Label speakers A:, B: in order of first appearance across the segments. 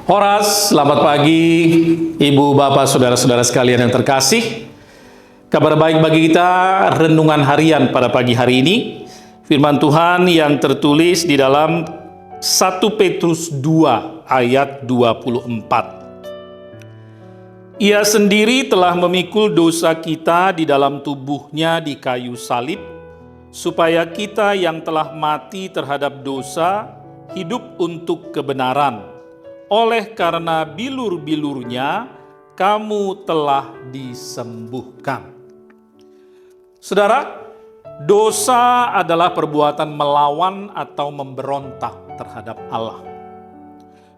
A: Horas, selamat pagi Ibu, Bapak, Saudara-saudara sekalian yang terkasih. Kabar baik bagi kita, renungan harian pada pagi hari ini. Firman Tuhan yang tertulis di dalam 1 Petrus 2 ayat 24. Ia sendiri telah memikul dosa kita di dalam tubuhnya di kayu salib, supaya kita yang telah mati terhadap dosa, hidup untuk kebenaran. Oleh karena bilur-bilurnya, kamu telah disembuhkan. Saudara, dosa adalah perbuatan melawan atau memberontak terhadap Allah.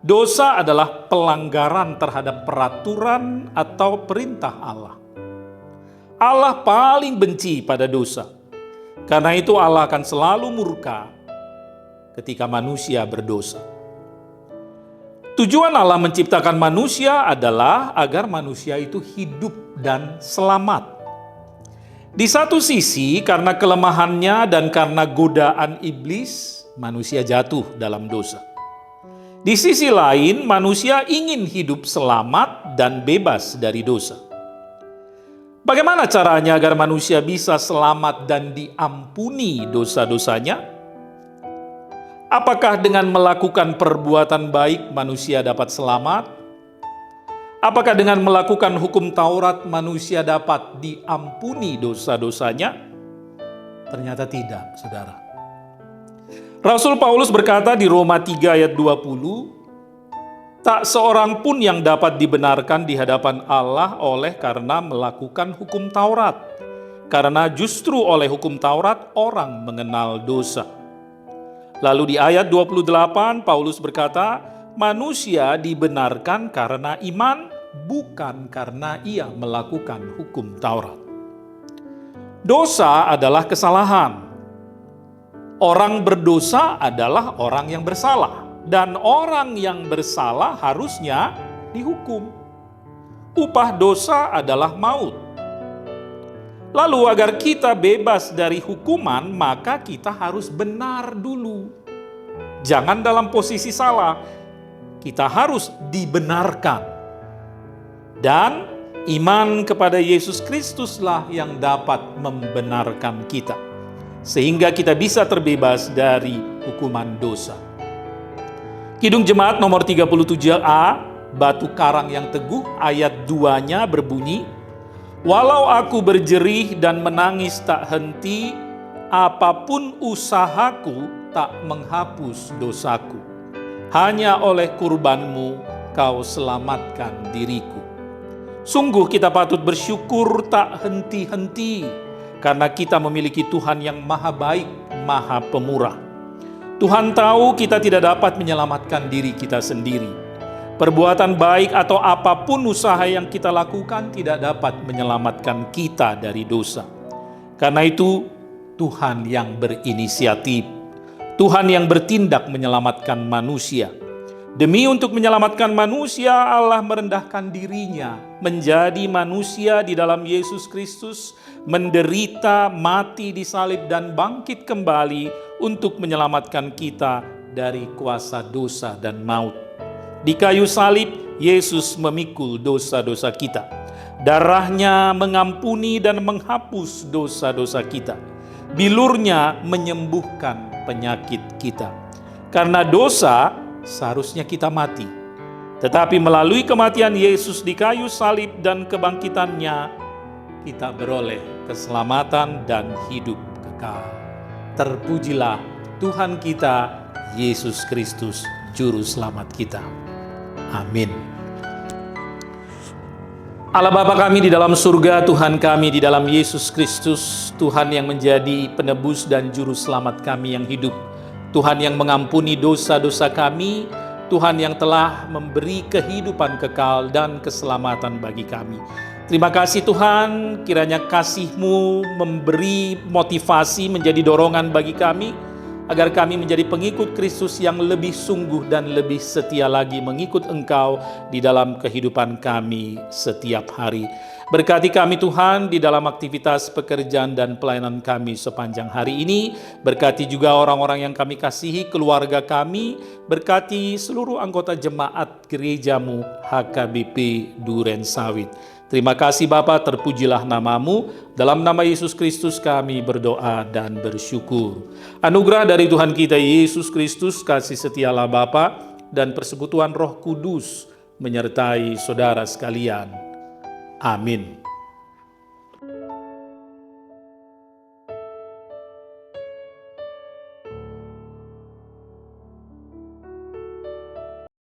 A: Dosa adalah pelanggaran terhadap peraturan atau perintah Allah. Allah paling benci pada dosa. Karena itu Allah akan selalu murka ketika manusia berdosa. Tujuan Allah menciptakan manusia adalah agar manusia itu hidup dan selamat. Di satu sisi, karena kelemahannya dan karena godaan iblis, manusia jatuh dalam dosa. Di sisi lain, manusia ingin hidup selamat dan bebas dari dosa. Bagaimana caranya agar manusia bisa selamat dan diampuni dosa-dosanya? Apakah dengan melakukan perbuatan baik manusia dapat selamat? Apakah dengan melakukan hukum Taurat manusia dapat diampuni dosa-dosanya? Ternyata tidak, saudara. Rasul Paulus berkata di Roma 3 ayat 20, tak seorang pun yang dapat dibenarkan di hadapan Allah oleh karena melakukan hukum Taurat. Karena justru oleh hukum Taurat orang mengenal dosa. Lalu di ayat 28 Paulus berkata, manusia dibenarkan karena iman, bukan karena ia melakukan hukum Taurat. Dosa adalah kesalahan. Orang berdosa adalah orang yang bersalah. Dan orang yang bersalah harusnya dihukum. Upah dosa adalah maut. Lalu agar kita bebas dari hukuman, maka kita harus benar dulu. Jangan dalam posisi salah. Kita harus dibenarkan. Dan iman kepada Yesus Kristuslah yang dapat membenarkan kita. Sehingga kita bisa terbebas dari hukuman dosa. Kidung Jemaat nomor 37A, Batu Karang yang Teguh, ayat 2-nya berbunyi, walau aku berjerih dan menangis tak henti, apapun usahaku tak menghapus dosaku. Hanya oleh kurbanmu kau selamatkan diriku. Sungguh kita patut bersyukur tak henti-henti, karena kita memiliki Tuhan yang maha baik, maha pemurah. Tuhan tahu kita tidak dapat menyelamatkan diri kita sendiri. Perbuatan baik atau apapun usaha yang kita lakukan tidak dapat menyelamatkan kita dari dosa. Karena itu, Tuhan yang berinisiatif. Tuhan yang bertindak menyelamatkan manusia. Demi untuk menyelamatkan manusia, Allah merendahkan dirinya menjadi manusia di dalam Yesus Kristus, menderita, mati di salib dan bangkit kembali untuk menyelamatkan kita dari kuasa dosa dan maut. Di kayu salib, Yesus memikul dosa-dosa kita. Darahnya mengampuni dan menghapus dosa-dosa kita. Bilurnya menyembuhkan penyakit kita. Karena dosa, seharusnya kita mati. Tetapi melalui kematian Yesus di kayu salib dan kebangkitannya, kita beroleh keselamatan dan hidup kekal. Terpujilah Tuhan kita, Yesus Kristus, Juru Selamat kita. Amin. Allah Bapa kami di dalam surga, Tuhan kami di dalam Yesus Kristus, Tuhan yang menjadi penebus dan juru selamat kami yang hidup, Tuhan yang mengampuni dosa-dosa kami, Tuhan yang telah memberi kehidupan kekal dan keselamatan bagi kami. Terima kasih Tuhan, kiranya kasih-Mu memberi motivasi menjadi dorongan bagi kami, agar kami menjadi pengikut Kristus yang lebih sungguh dan lebih setia lagi mengikut Engkau di dalam kehidupan kami setiap hari. Berkati kami Tuhan di dalam aktivitas pekerjaan dan pelayanan kami sepanjang hari ini. Berkati juga orang-orang yang kami kasihi, keluarga kami. Berkati seluruh anggota jemaat gerejamu HKBP Duren Sawit. Terima kasih Bapa, terpujilah namamu. Dalam nama Yesus Kristus kami berdoa dan bersyukur. Anugerah dari Tuhan kita Yesus Kristus, kasih setialah Bapa, dan persekutuan Roh Kudus menyertai saudara sekalian. Amin.